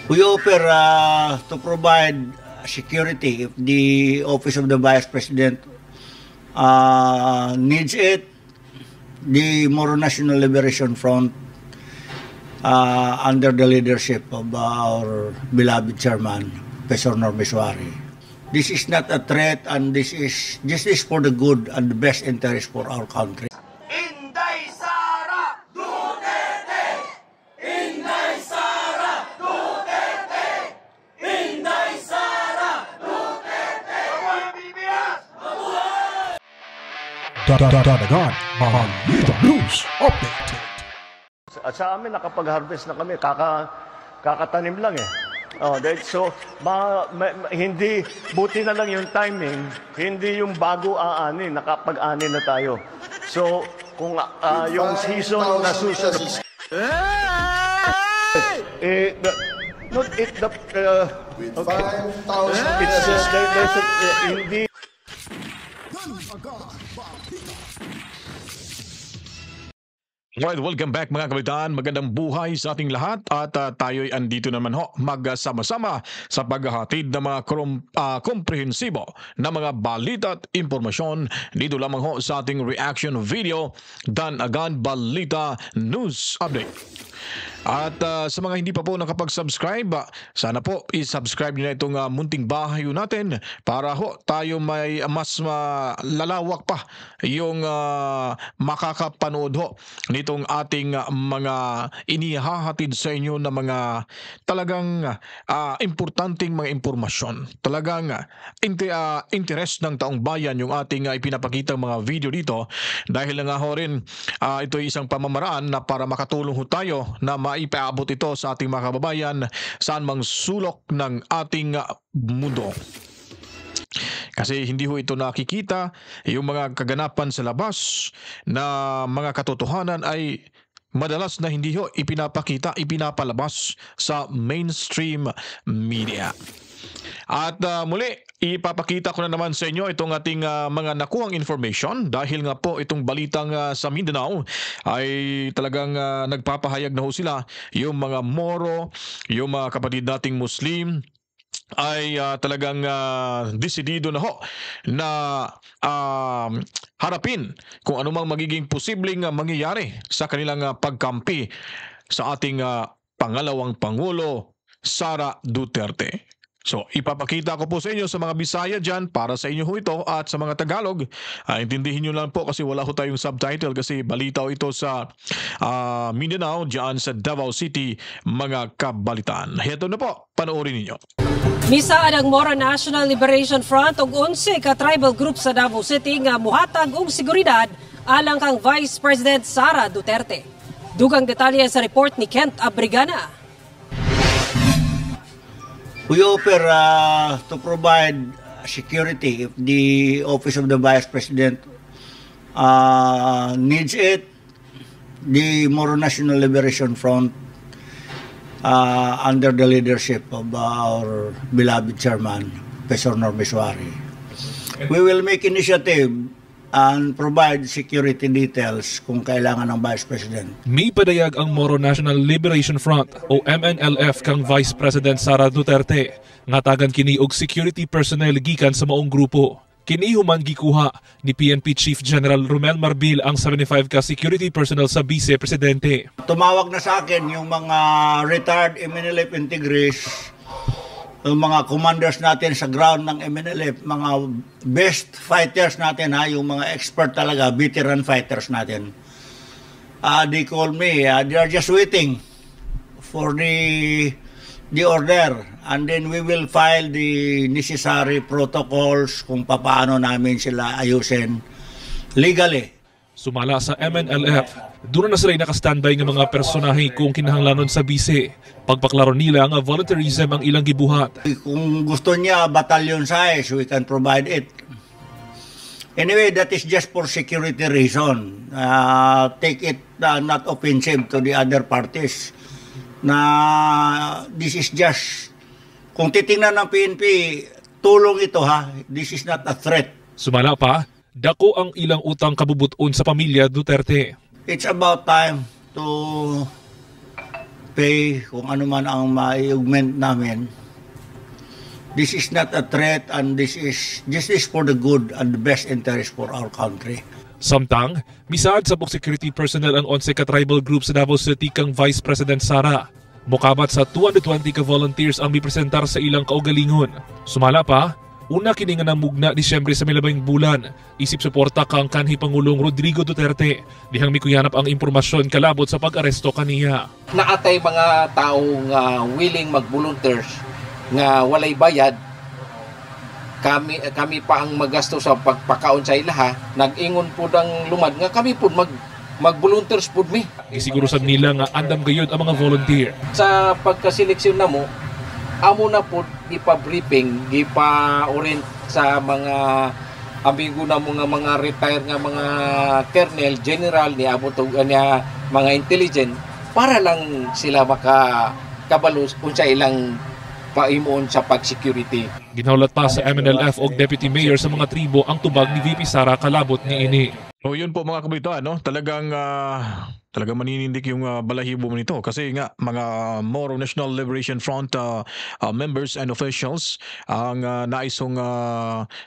We offer to provide security if the Office of the Vice President needs it. The Moro National Liberation Front, under the leadership of our beloved chairman, Professor Norm Biswari. This is not a threat, and this is for the good and the best interest for our country. Inday Sara Duterte! Inday Sara Duterte! Inday Sara Duterte! Mabuhay Pilipinas! Mabuhay! Dadagan, Balita News Update. At sa amin, nakapag-harvest na kami, kakatanim lang eh. So, hindi, buti na lang yung timing, hindi yung bago aanin, nakapag-anin na tayo. So, kung yung season na susunod, hindi. Alright, welcome back mga kabataan. Magandang buhay sa ating lahat at tayo'y andito naman ho magsama-sama sa paghahatid ng mga komprehensibo na mga balita at impormasyon dito lamang ho sa ating reaction video Danagan Balita News Update. At sa mga hindi pa po nakapag-subscribe, sana po i-subscribe nyo na itong munting bahay natin para ho tayo may mas lalawak pa yung makakapanood ho nitong ating mga inihahatid sa inyo na mga talagang importanteng mga impormasyon. Talagang interest ng taong bayan yung ating ipinapakitang mga video dito dahil nga ho rin ito ay isang pamamaraan na para makatulong ho tayo na maipaabot ito sa ating mga kababayan saan mang sulok ng ating mundo. Kasi hindi ho ito nakikita, yung mga kaganapan sa labas na mga katotohanan ay madalas na hindi ho ipinapakita, ipinapalabas sa mainstream media. At muli, ipapakita ko na naman sa inyo itong ating mga nakuhang information dahil nga po itong balitang sa Mindanao ay talagang nagpapahayag na ho sila yung mga Moro, yung mga kapatid nating Muslim ay talagang desidido na ho na harapin kung anumang magiging posibleng mangyayari sa kanilang pagkampi sa ating pangalawang Pangulo, Sara Duterte. So, ipapakita ko po sa inyo sa mga Bisaya dyan para sa inyo ho ito at sa mga Tagalog. Intindihin nyo lang po kasi wala ho tayong subtitle kasi balita ho ito sa Mindanao dyan sa Davao City, mga kabalitaan. Heto na po, panoorin ninyo. Misaan ang Moro National Liberation Front ug 11 ka tribal group sa Davao City nga muhatag og seguridad alang kang Vice President Sara Duterte. Dugang detalye sa report ni Kent Abrigana. We offer to provide security if the Office of the Vice President needs it. The Moro National Liberation Front, under the leadership of our beloved chairman, Professor Norm Biswari. We will make initiative and provide security details kung kailangan ng Vice President. May padayag ang Moro National Liberation Front o MNLF kang Vice President Sara Duterte nga tagan kini og security personnel gikan sa maong grupo. Kini human gikuha ni PNP Chief General Romel Marbil ang 75 ka security personnel sa Vice Presidente. Tumawag na sa akin yung mga retired MNLF integris, yung mga commanders natin sa ground ng MNLF, mga best fighters natin, yung mga expert talaga, veteran fighters natin. They call me, they are just waiting for the order, and then we will file the necessary protocols kung paano namin sila ayusin legally. Sumala sa MNLF, doon na sila nakastandby ng mga personahe kung kinahanglanon sa bise. Pagpaklaro nila nga volunteerism ang ilang gibuhat. Kung gusto niya battalion size, we can provide it. Anyway, that is just for security reason. Take it not offensive to the other parties. Na this is just, kung titingnan ng PNP, tulong ito ha. This is not a threat. Sumala pa, dako ang ilang utang kabubuton sa pamilya Duterte. It's about time to pay, kung ano man ang ma-augment namin. This is not a threat, and this is for the good and the best interest for our country. Samtang, misaad sa security personnel ang 11 ka tribal group sa Davao City kang Vice President Sara. Mukabat sa 220 ka volunteers ang mipresentar sa ilang kaugalingon. Sumala pa, una kini nga namugna Disyembre sa milabayng bulan, isip suporta kang kanhi Pangulong Rodrigo Duterte, dihang mikuyanap ang impormasyon kalabot sa pag-aresto kaniya. Naatay mga tao nga willing mag-volunteers nga walay bayad, kami pa ang magasto sa pagpakaon sa ilaha. Nag-ingon po ang lumad nga kami po mag-volunteers po mi. Isigurusan nila nga andam gayud ang mga volunteer. Sa pagkaseleksyon na mo, amo na po gipa-briefing, gipa-orient sa mga amigo na mga retire nga mga colonel, general ni abot niya mga intelligent para lang sila makakabalos kung sa ilang paimuon sa pag-security. Ginaulat pa sa MNLF o Deputy Mayor sa mga tribo ang tubag ni VP Sara kalabot ni ini. So yun po mga kabitan, no? Talagang maninindik yung balahibo mo nito kasi nga mga Moro National Liberation Front members and officials ang naisong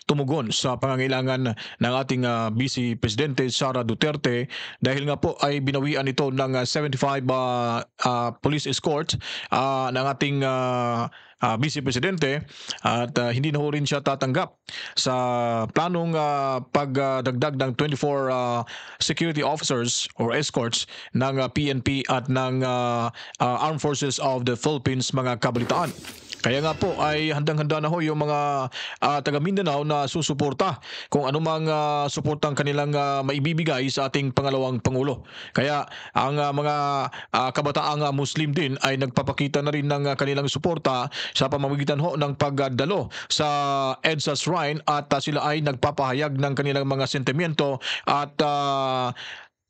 tumugon sa pangangailangan ng ating Vice Presidente Sara Duterte dahil nga po ay binawian ito ng 75 police escort ng ating Vice Presidente at hindi na ho rin siya tatanggap sa planong pagdagdag ng 24 security officers or escorts ng PNP at ng Armed Forces of the Philippines, mga kabalitaan. Kaya nga po ay handang-handa na ho yung mga taga Mindanao na susuporta kung anumang suportang kanilang maibibigay sa ating pangalawang Pangulo. Kaya ang mga kabataang Muslim din ay nagpapakita na rin ng kanilang suporta sa pamamagitan ho ng pagdalo sa EDSA Shrine at sila ay nagpapahayag ng kanilang mga sentimiento at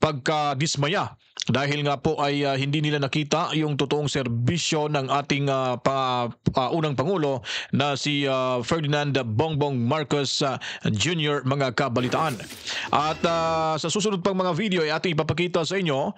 pagkadismaya dahil nga po ay hindi nila nakita yung totoong serbisyo ng ating unang Pangulo na si Ferdinand Bongbong Marcos Jr., mga kabalitaan. At sa susunod pang mga video ay ating ipapakita sa inyo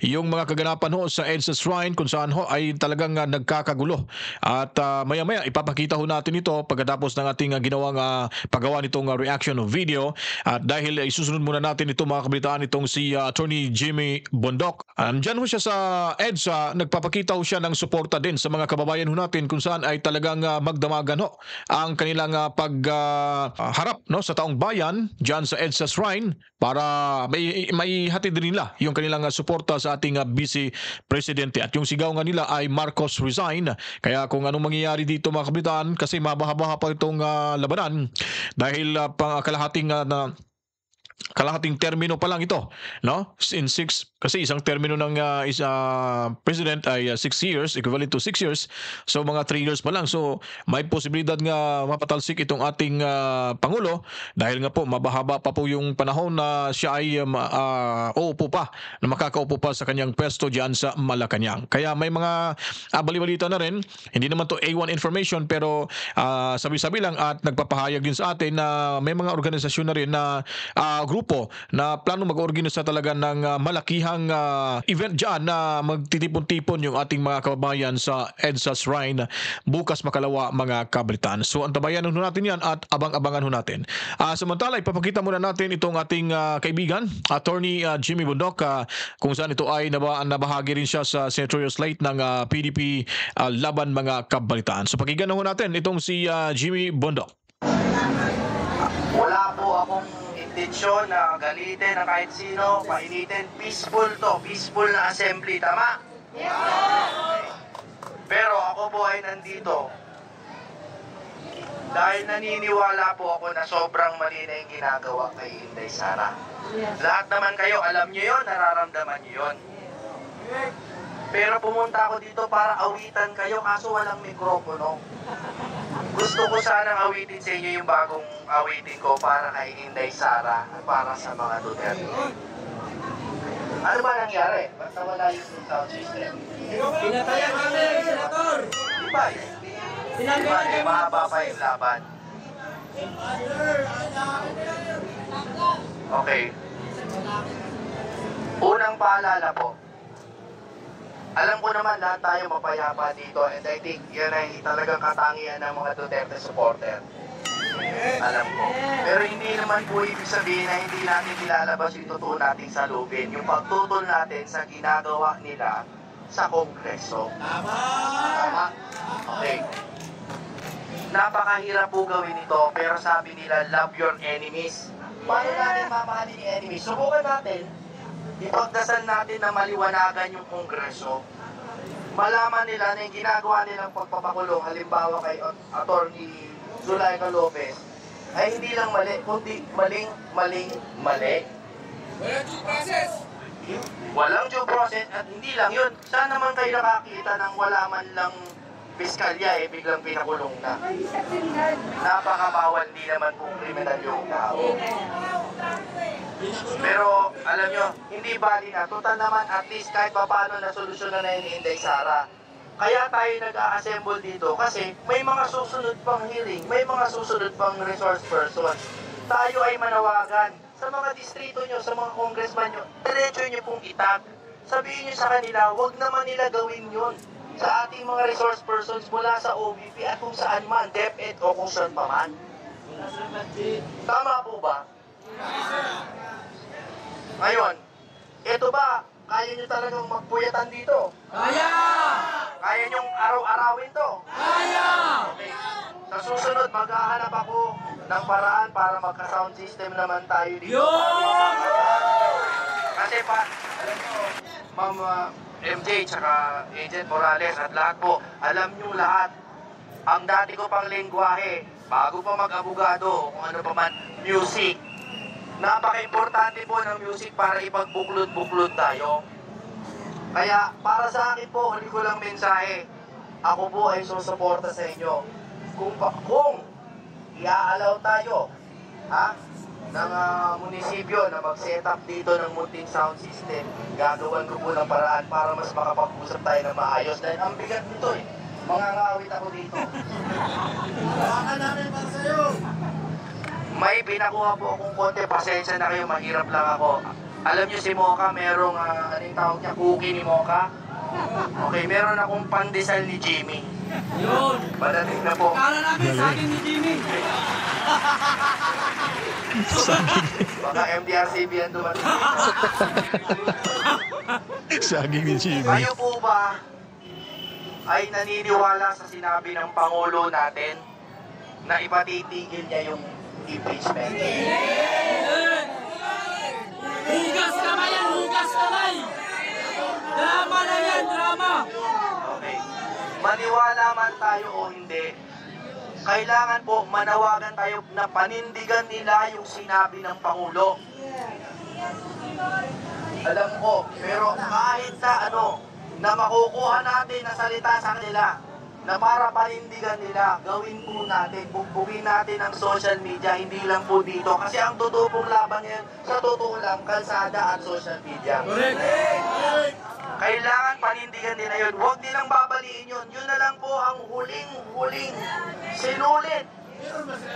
yung mga kaganapan ho sa EDSA Shrine kung saan ho ay talagang nagkakagulo. At maya-maya ipapakita ho natin ito pagkatapos ng ating ginawang paggawa nitong reaction video. At dahil isusunod muna natin ito mga kabalitaan itong si Attorney Jimmy Bondok. Andyan ho siya sa EDSA, nagpapakita ho siya ng suporta din sa mga kababayan ho natin kung saan ay talagang magdamagan ho ang kanilang pagharap sa taong bayan dyan sa EDSA Shrine para may hatid din nila yung kanilang suporta sa ating Vice Presidente. At yung sigaw nga nila ay Marcos resign. Kaya kung anong mangyayari dito mga kabitan, kasi mabaha-baha pa itong labanan dahil kalahating termino pa lang ito, no? In 6, kasi isang termino ng president ay 6 years, equivalent to 6 years. So mga 3 years pa lang. So may posibilidad nga mapatalsik itong ating Pangulo dahil nga po mabahaba pa po yung panahon na siya ay makakaupo pa sa kanyang pwesto diyan sa Malacanang. Kaya may mga bali-balita na rin. Hindi naman to A1 information pero sabi-sabi lang at nagpapahayag din sa atin na may mga organisasyon na rin na grupo na plano mag-organisa talaga ng malakihang event dyan na magtitipon-tipon yung ating mga kababayan sa EDSA Shrine bukas makalawa, mga kabalitaan. So antabayan ho natin yan at abang-abangan ho natin. Samantala ipapakita muna natin itong ating kaibigan, Attorney Jimmy Bondok, kung saan ito ay nabahagi rin siya sa senatorial slate ng PDP laban, mga kabalitaan. So pakinggan ho natin itong si Jimmy Bondok. Wala po akong intensyon na galitin ng kahit sino, painitin. Peaceful to, peaceful na assembly, tama? Yes! Pero ako po ay nandito dahil naniniwala po ako na sobrang mali na yung ginagawa kay Inday Sara. Lahat naman kayo, alam nyo yun, nararamdaman nyo yun. Pero pumunta ako dito para awitan kayo, kaso walang mikropono. Gusto ko sanang awitin sa inyo yung bagong awitin ko para kay Inday Sara at para sa mga Duterte. Ano ba nangyari? Basta wala yung sound system. Pinatayan kami, Senator! Diba? Diba? Mahaba pa yung laban. Okay. Unang paalala po. Alam ko naman lahat tayo mapayapa dito and I think yan ay talagang katangian ng mga Duterte supporter. Alam ko. Pero hindi naman po ibig sabihin na hindi natin nilalabas yung totoo nating salubin. Yung pagtutol natin sa ginagawa nila sa Kongreso. Tama? Okay. Napakahirap po gawin ito, pero sabi nila, love your enemies. Paano natin mamahalin yung enemies? Subukan natin. Ipagdasal natin na maliwanagan yung Kongreso. Malaman nila na yung ginagawa nilang pagpapakulong, halimbawa kay Attorney Zulaika Lopez, ay hindi lang mali, kundi mali. Walang due process. Walang due process at hindi lang yun. Saan naman kayo nakakita ng wala man lang piskalya biglang pinakulong na? Napakabawal, di naman po kriminal yung tao. Pero alam nyo, hindi bali na. Total naman at least kahit paano na solusyonan na yun ni Inday Sara. Kaya tayo nag-a-assemble dito kasi may mga susunod pang hearing, may mga susunod pang resource person. Tayo ay manawagan sa mga distrito nyo, sa mga congressman nyo, diretso nyo pong itag. Sabihin nyo sa kanila, wag naman nila gawin yun sa ating mga resource persons mula sa OVP at kung saan man, DepEd o kung saan pa man. Tama po ba? Ngayon, ito ba, kaya nyo talagang magpuyatan dito? Kaya! Kaya nyong araw-arawin to? Kaya! Okay. Sa susunod, maghahanap ako ng paraan para magka-sound system naman tayo dito. Yun! Kasi alam nyo, Ma'am MJ, tsaka Agent Morales at lahat po, alam nyo lahat, ang dati ko pang lengguwahe, bago pa mag-abogado, kung ano pa man, music. Napaka-importante po ng music para ipagbuklod-buklod tayo. Kaya para sa akin po, huli ko lang mensahe, ako po ay susuporta sa inyo. Kung i-allow tayo ng munisipyo na mag-set up dito ng munting sound system, gagawan ko po ng paraan para mas makapag-usap tayo ng maayos. Dahil ang bigat nito mga ngawit ako dito. Hawakan namin para sa'yo. May pinakuha po akong konti, pasensya na kayo, mahirap lang ako. Alam niyo si Mocha, merong, anong tawag niya, cookie ni Mocha? Okay, meron akong pandesal ni Jimmy. Yun! Padating na po. Kala namin sa akin ni Jimmy. Baka MDRCB yan dumating. Saging ni Jimmy. Kayo po ba ay naniniwala sa sinabi ng Pangulo natin na ipatitigil niya yung impeachment? Hugas kamay yan! Hugas kamay! Drama na yan! Drama! Okay. Maniwala man tayo o hindi, kailangan po manawagan tayo na panindigan nila yung sinabi ng Pangulo. Alam ko, pero kahit na makukuha natin na salita sa kanila, na para panindigan nila, gawin po natin, bugbugin natin ang social media, hindi lang po dito. Kasi ang totoo pong laban ngayon, sa totoo lang, kalsada at social media. Correct! Kailangan panindigan nila yun. Huwag nilang babaliin yun. Yun na lang po ang huling sinulit.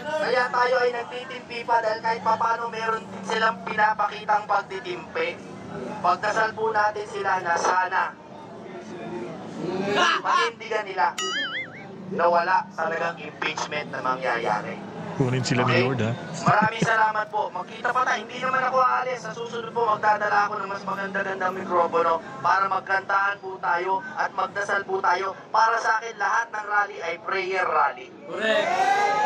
Kaya tayo ay nagtitimpi pa dahil kahit papano meron din silang pinapakitang pagtitimpi. Pagdasal po natin sila na sana panindigan nila na wala talagang impeachment na mangyayari. Kunin sila ni Lord, ha? Maraming salamat po. Magkita pa tayo. Hindi naman ako aalis. Sa susunod po, magdadala ako ng mas maganda-gandang mikropono para magkantahan po tayo at magdasal po tayo. Para sa akin, lahat ng rally ay prayer rally. Correct!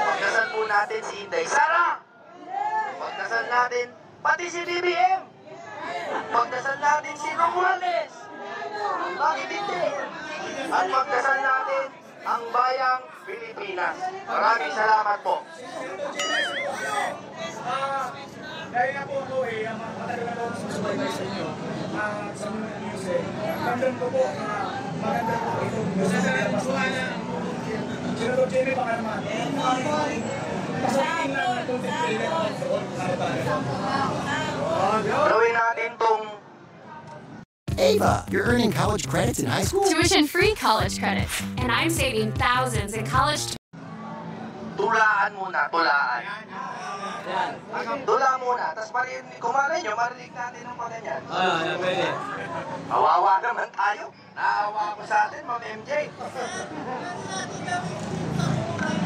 Magdasal po natin si Inday Sara. Magdasal natin pati si BBM. Magdasal natin si Romualdez. Bakit hindi? At magdasal natin ang bayang Pilipinas. Maraming salamat po. Dahil nga po ako matagal na po susubaybay sa inyo sa mga music. Ramdam ko po maganda po ito. Senador Jimmy, baka naman. Pasakitin lang na itong tinitili doon. Gawin natin tong Ava, you're earning college credits in high school? Tuition-free college credits. And I'm saving thousands in college. tulaan muna, tulaan. Dula muna, tapos kung malay nyo, marinig natin ng paganyan. Pwede. Kawawa naman tayo. Naawa ko sa atin, Ma'am MJ.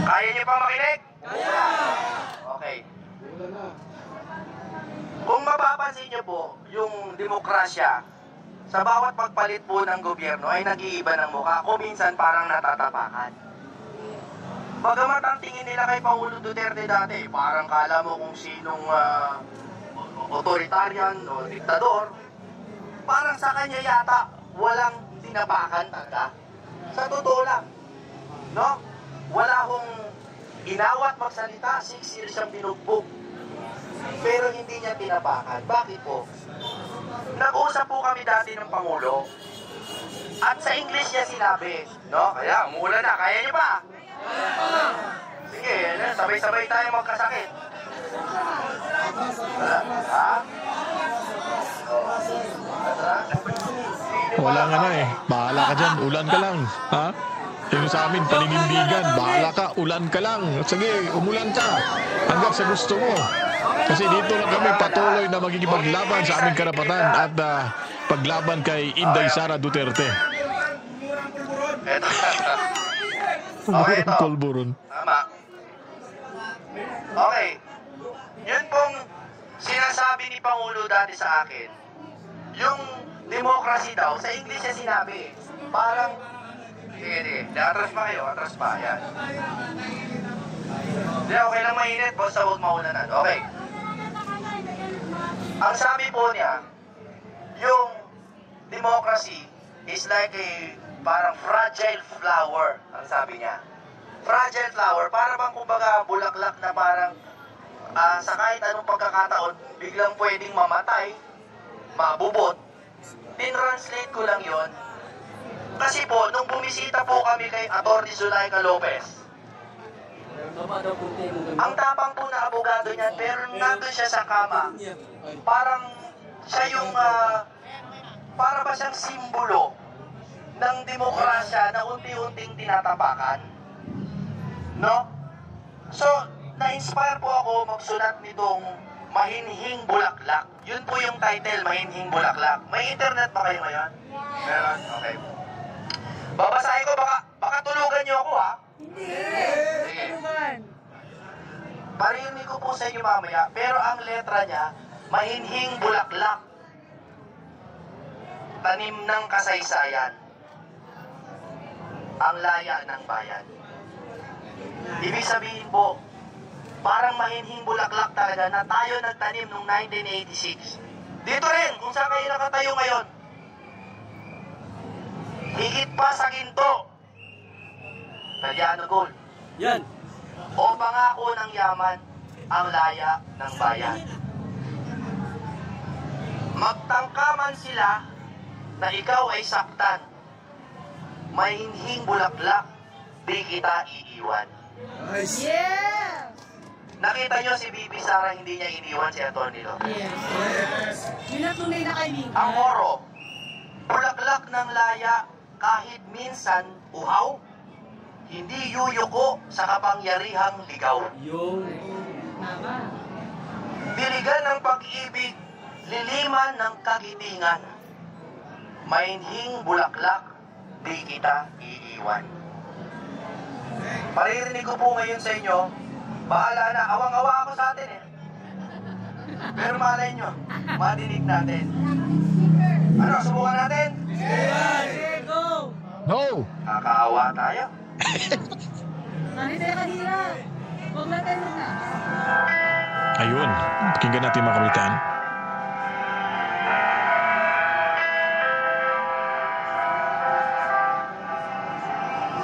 Kaya niyo pa makinig? Kaya! Okay. Kung mapapansin niyo po, yung demokrasya, sa bawat pagpalit po ng gobyerno ay nag-iiba ng mukha. Kung minsan parang natatapakan. Bagamat ang tingin nila kay Pangulo Duterte dati, parang kala mo kung sinong authoritarian o diktador, parang sa kanya yata walang tinapakan talaga. Sa totoo lang. No? Wala hong inawat magsalita, 6 years siyang binugbog. Pero hindi niya tinapakan. Bakit po? Nag-usap po kami dati ng Pangulo at sa English niya sinabi, no? Kaya umuulan na, kaya niyo ba? Sige, sabay-sabay tayo magkasakit. Ha? Wala nga na eh. Bahala ka dyan. Ulan ka lang. Ha? Yung sa amin, paninindigan. Bahala ka. Ulan ka lang. Sige, umulan ka. Hanggang sa gusto mo. Kasi dito lang kami patuloy na magkikipaglaban sa aming karapatan at paglaban kay Inday Sara Duterte. Eto. Okay, ito. Pulburon. Tama. Okay. Yun pong sinasabi ni Pangulo dati sa akin. Yung democracy daw, sa English niya sinabi. Parang, sige, atras pa kayo, atras pa. Yan. Hindi, okay lang mainit, basta huwag maulanan. Okay. Ang sabi po niya, yung democracy is like a parang fragile flower, ang sabi niya. Fragile flower, para bang kumbaga bulaklak na parang sa kahit anong pagkakataon, biglang pwedeng mamatay, mabubot. Tinranslate ko lang yon. Kasi po, nung bumisita po kami kay Atty. Zulaika Lopez, ang tapang po na abogado niyan, pero nandun siya sa kama, parang siya yung, para ba siyang simbolo ng demokrasya na unti-unting tinatapakan. No? So, na-inspire po ako magsulat nitong Mahinhing Bulaklak. Yun po yung title, Mahinhing Bulaklak. May internet ba kayo ngayon? Meron? Okay. Babasahin ko, baka tulugan niyo ako, ha? Sige. Parinig ko po sa inyo mamaya, pero ang letra niya, Mahinhing Bulaklak. Tanim ng kasaysayan. Ang laya ng bayan. Ibig sabihin po, parang mahinhing bulaklak talaga na tayo nagtanim noong 1986. Dito rin, kung saan kayo nakatayo ngayon. Higit pa sa ginto. Kalyano Gold. Yan. O pangako ng yaman, ang laya ng bayan. Magtangkaman sila na ikaw ay saktan. Mahinhing bulaklak, di kita iiwan. Nice. Yeah! Nakita nyo si Bibi Sara, hindi niya iniwan si Antonio Lopez. Yes. Yun ang tunay na kaibigan. Ang moro, bulaklak ng laya kahit minsan uhaw, hindi yuyuko sa kapangyarihang ligaw. Yung. Tama. Diligan ng pag-ibig, liliman ng kagitingan. Mahinhing bulaklak, di kita iiwan. Maririnig ko po ngayon sa inyo, bahala na, awang-awa ako sa atin eh. Pero malay nyo, madinig natin. Ano, subukan natin? Sige, go! No! Nakakaawa tayo. Nani tayo kanina. Huwag natin muna. Ayun. Pakinggan natin mga kabitan.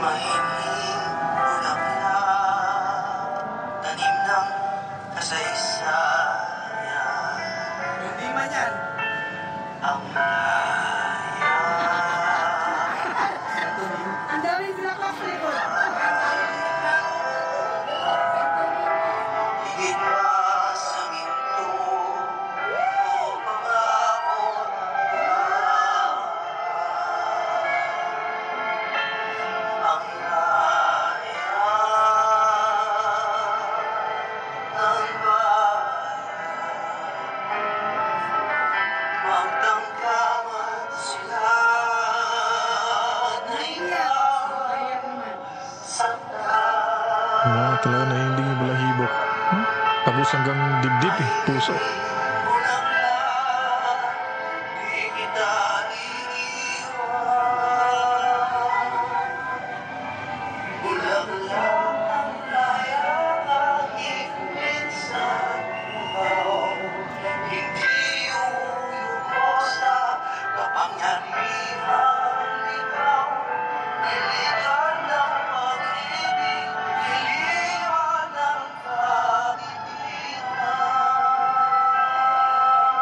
Mahinhing bulaklak, tanim ng kasaysayan. Hindi man yan. Ang laya. Ang daming bulaklak sa likod. Higit pa sa ginto, o pangako ng yaman. Ang laya Talaga na hindi yung balahibo. Tapos hanggang dibdib puso.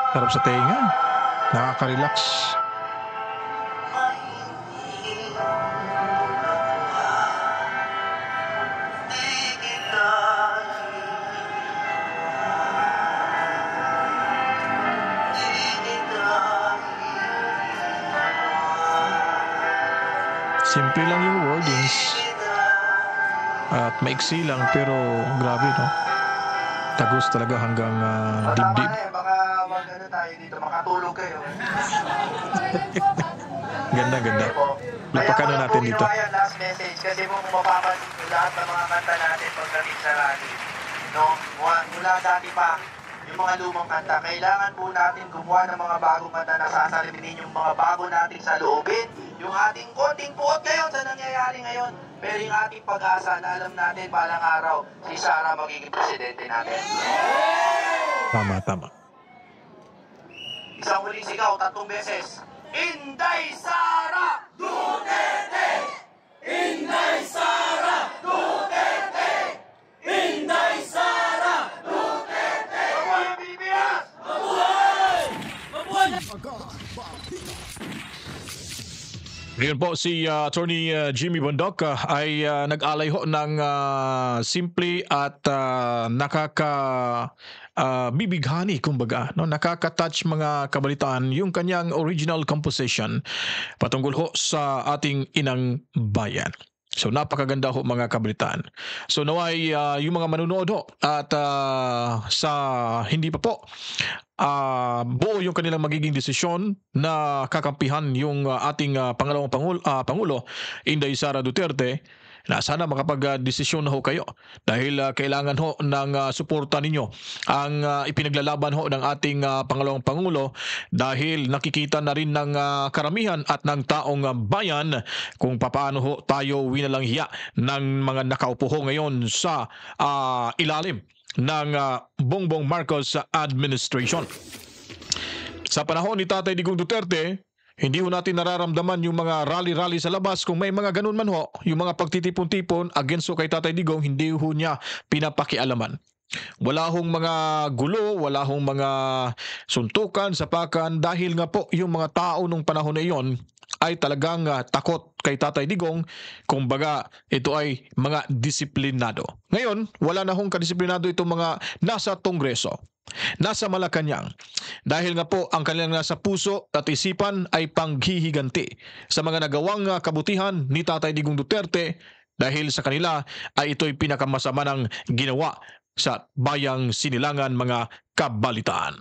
Sarap sa tenga. Nakaka-relax. Simple lang yung wordings. At maiksi lang pero grabe, no? Tagos talaga hanggang dibdib. Ano tayo dito, makatulog kayo. Ganda. Lupakan na natin dito. Kaya last message, kasi kung mapapansin nyo lahat ng mga kanta natin pagdating sa rally, no? Mula dati pa, yung mga lumang kanta, kailangan po natin gumawa ng mga bagong kanta na sasalibinin yung mga bago nating saloobin, yung ating konting puot ngayon sa nangyayari ngayon, pero yung ating pag-asa na alam natin balang araw, si Sara magiging presidente natin. Tama. Isang huling sigaw, 3 beses. Inday Sara Duterte! Inday Sara Duterte! Inday Sara Duterte! Mabuhay ang Pilipinas! Mabuhay! Mabuhay! Ngayon po si Attorney Jimmy Bondoc ay nag-alay ho ng simple at bibighani kumbaga, no? Nakaka-touch mga kabalitaan yung kanyang original composition patungkol ho sa ating inang bayan. So napakaganda ho mga kabalitaan. So naway yung mga manunood ho at sa hindi pa po buo yung kanilang magiging desisyon na kakampihan yung ating pangalawang Pangulo, Inday Sara Duterte, na sana makapag-desisyon na ho kayo dahil kailangan ho ng suporta ninyo ang ipinaglalaban ho ng ating pangalawang Pangulo dahil nakikita na rin ng karamihan at ng taong bayan kung paano ho tayo winalang hiya ng mga nakaupo ho ngayon sa ilalim ng Bongbong Marcos administration. Sa panahon ni Tatay Digong Duterte, hindi ho natin nararamdaman yung mga rally-rally sa labas. Kung may mga ganun man ho, yung mga pagtitipon-tipon against ho kay Tatay Digong, hindi ho niya pinapakialaman. Wala hong mga gulo, wala hong mga suntukan, sapakan dahil nga po yung mga tao nung panahon na iyon ay talagang takot kay Tatay Digong. Kumbaga, ito ay mga disiplinado. Ngayon, wala na hong kadisiplinado itong mga nasa Kongreso, nasa Malacanang. Dahil nga po ang kanilang nasa puso at isipan ay panghihiganti sa mga nagawang kabutihan ni Tatay Digong Duterte dahil sa kanila ay ito'y pinakamasama ng ginawa sa bayang Sinilangan mga kabalitaan.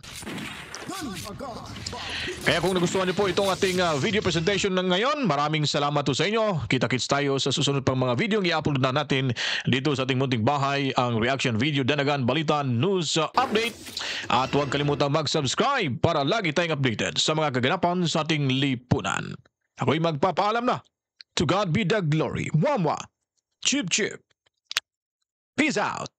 Kaya kung nagustuhan niyo po itong ating video presentation ng ngayon, maraming salamat po sa inyo. Kita-kits tayo sa susunod pang mga video i-upload na natin dito sa ating munting bahay, ang reaction video, Danagan Balita News Update. At huwag kalimutang mag-subscribe para lagi tayong updated sa mga kaganapan sa ating lipunan. Ako'y magpapaalam na. To God be the glory. Mwah mwah. Chip chip. Peace out.